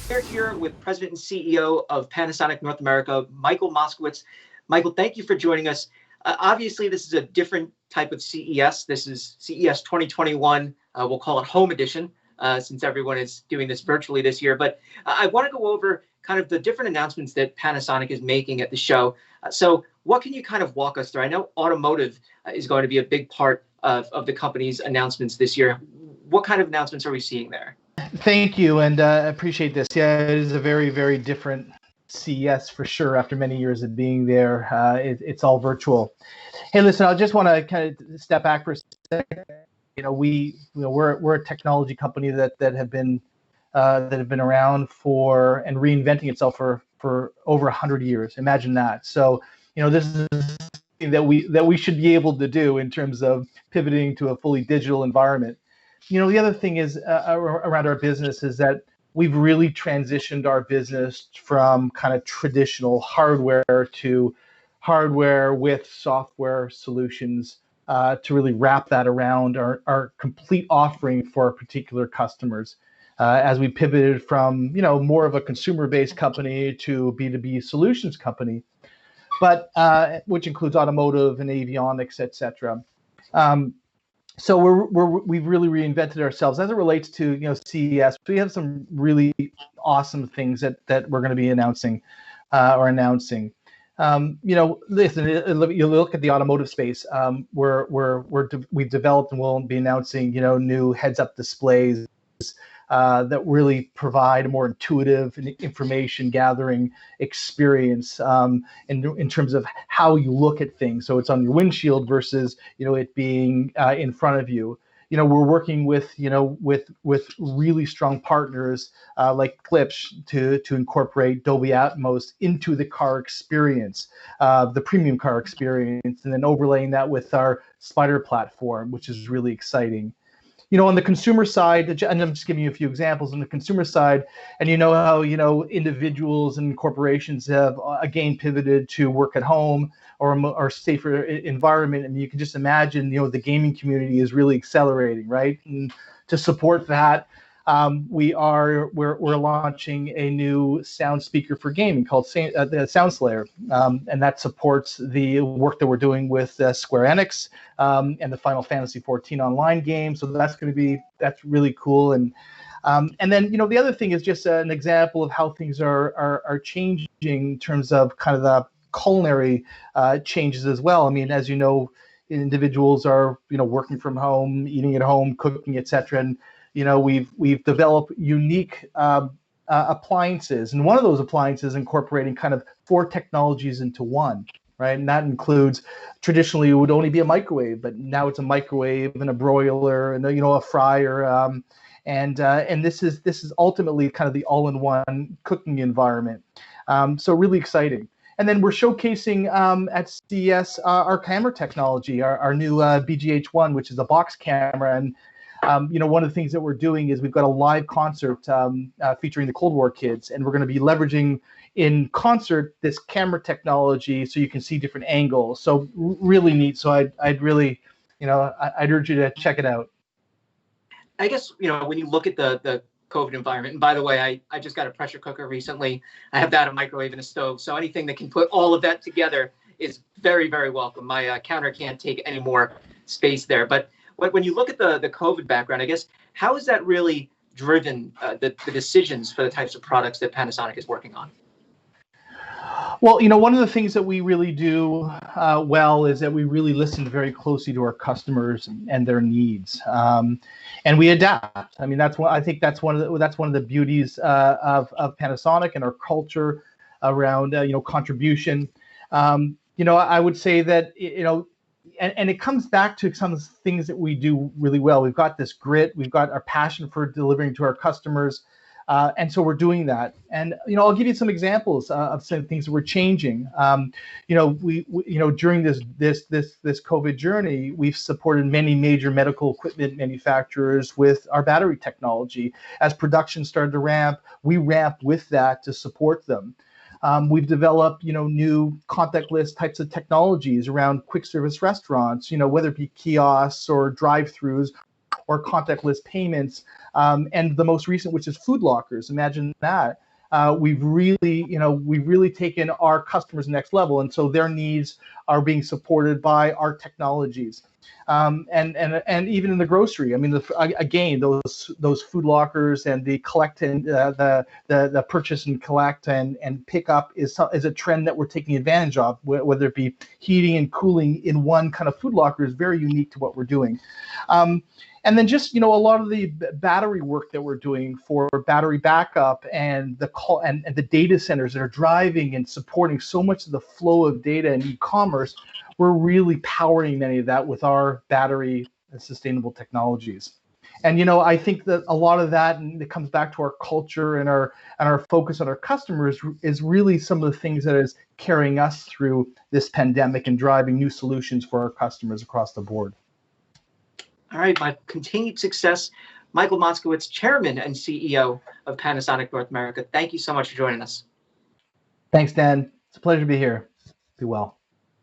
We're here with President and CEO of Panasonic North America, Michael Moskowitz. Michael, thank you for joining us. Obviously, this is a different type of CES. This is CES 2021. We'll call it Home Edition, since everyone is doing this virtually this year. But I want to go over kind of the different announcements that Panasonic is making at the show. So what can you kind of walk us through? I know automotive is going to be a big part of the company's announcements this year. What kind of announcements are we seeing there? Thank you, and I appreciate this. Yeah, it is a very, very different CES for sure. After many years of being there, it's all virtual. Hey, listen, I just want to kind of step back for a second. We're a technology company that have been around for and reinventing itself for over 100 years. Imagine that. So, this is something that we should be able to do in terms of pivoting to a fully digital environment. The other thing is around our business is that we've really transitioned our business from kind of traditional hardware to hardware with software solutions to really wrap that around our complete offering for our particular customers. As we pivoted from, more of a consumer-based company to a B2B solutions company, but which includes automotive and avionics, et cetera. So we've really reinvented ourselves as it relates to CES. We have some really awesome things that we're going to be announcing. Listen, you look at the automotive space. We've developed and we'll be announcing new heads-up displays that really provide a more intuitive information gathering experience in terms of how you look at things. So it's on your windshield versus it being in front of you. We're working with really strong partners like Clips to incorporate Dolby Atmos into the car experience, the premium car experience, and then overlaying that with our Spider platform, which is really exciting. On the consumer side, and I'm just giving you a few examples on the consumer side, and how individuals and corporations have again pivoted to work at home or safer environment, and you can just imagine the gaming community is really accelerating, right? And to support that, we're launching a new sound speaker for gaming called the Sound Slayer, and that supports the work that we're doing with Square Enix and the Final Fantasy XIV online game. So that's really cool. And then the other thing is just an example of how things are changing in terms of kind of the culinary changes as well. I mean, as you know, individuals are working from home, eating at home, cooking, etc. And we've developed unique appliances, and one of those appliances incorporating kind of 4 technologies into one, right? And that includes, traditionally it would only be a microwave, but now it's a microwave and a broiler and a fryer, and this is ultimately kind of the all-in-one cooking environment. So really exciting. And then we're showcasing at CES our camera technology, our new BGH1, which is a box camera. And one of the things that we're doing is we've got a live concert featuring the Cold War kids, and we're going to be leveraging in concert this camera technology so you can see different angles. So really neat. So I'd really, I'd urge you to check it out. I guess, when you look at the COVID environment, and by the way, I just got a pressure cooker recently. I have that, a microwave and a stove. So anything that can put all of that together is very, very welcome. My counter can't take any more space there. But when you look at the COVID background, I guess, how has that really driven the decisions for the types of products that Panasonic is working on? Well, one of the things that we really do well is that we really listen very closely to our customers and their needs, and we adapt. I mean, I think that's one of the beauties of Panasonic and our culture around contribution. I would say that and it comes back to some of the things that we do really well. We've got this grit, we've got our passion for delivering to our customers. And so we're doing that. And, I'll give you some examples of some things that we're changing. We during this COVID journey, we've supported many major medical equipment manufacturers with our battery technology. As production started to ramp, we ramped with that to support them. We've developed, new contactless types of technologies around quick service restaurants, whether it be kiosks or drive-throughs or contactless payments, and the most recent, which is food lockers. Imagine that. We've really taken our customers next level, and so their needs are being supported by our technologies. And even in the grocery, I mean, again, those food lockers and the collect and the purchase and collect and pick up is a trend that we're taking advantage of. Whether it be heating and cooling in one kind of food locker is very unique to what we're doing. And then just, a lot of the battery work that we're doing for battery backup and the data centers that are driving and supporting so much of the flow of data and e-commerce, we're really powering many of that with our battery and sustainable technologies. And, I think that a lot of that, and it comes back to our culture and our focus on our customers, is really some of the things that is carrying us through this pandemic and driving new solutions for our customers across the board. All right, my continued success. Michael Moskowitz, Chairman and CEO of Panasonic North America. Thank you so much for joining us. Thanks, Dan. It's a pleasure to be here. Be well.